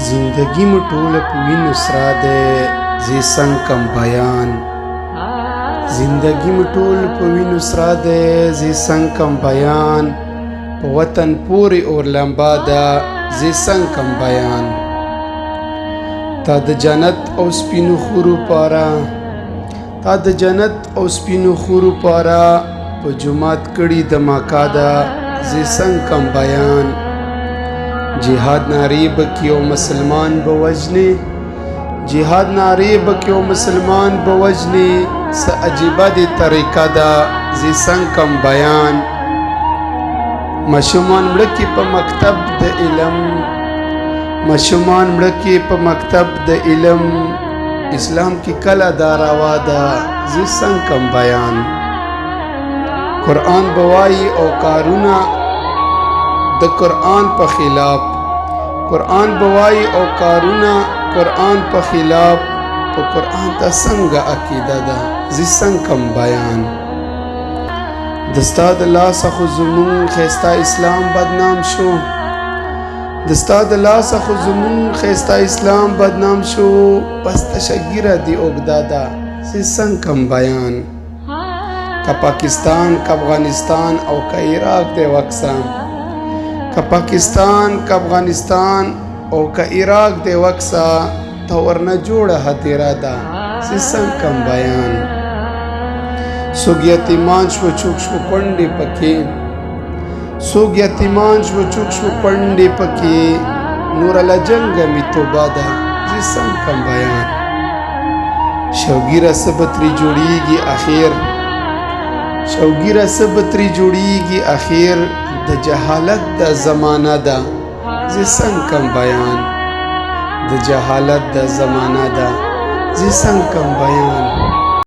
زندگی مو ټوله په وینو سره دی زه څنګه کم بیان زندگی مو ټول په وینو سره دی زه څنګه کم بیان په وطن پورې اور لمبا ده زه څنګه کم بیان تا د جنت او سپینو خورو پاره تا د جنت او سپینو خورو پاره په جماعت کړي د مکا ده زه څنګه کم بیان جهاد ناری بکی او مسلمان بوجنی جهاد ناری بکی او مسلمان بوجنی س عجیبه دی طریقه دا زی څنګه کم بیان مشومان مړکی په مکتب د علم مشومان مړکی په مکتب د علم اسلام کی کلا دا روا دا زی څنګه کم بیان قرآن بوای او کارونه د قرآن په خلاف قرآن بوای او کارونه قرآن په خلاف په قرآن ته څنګه عقیده ده زی څنګه کم بیان دستا د لاسه خو زمون خستا اسلام بدنام شو دستا د لاسه خو زمون خستا اسلام بدنام شو پس تشګیره دی اوګدا ده زی څنګه کم بیان که پاکستان که افغانستان او که عراق دی وکسام که پاکستان که افغانستان او که عراق دی وکسا تا ورنه جوړه هدیره ده زه څنګه کم بیان څوک یتیمان شو چوک شو کونډې پکې څوک یتیمان شو چوک شو کونډې پکې نور له جنګه می توبه ده زه څنګه کم بیان شوګیره سبتري جوړیږي اخر شوګیره سبتري جوړیږي اخر د جهالت د زمانہ ده زه څنګه کم بیان د جهالت د زمانہ ده زه څنګه کم بیان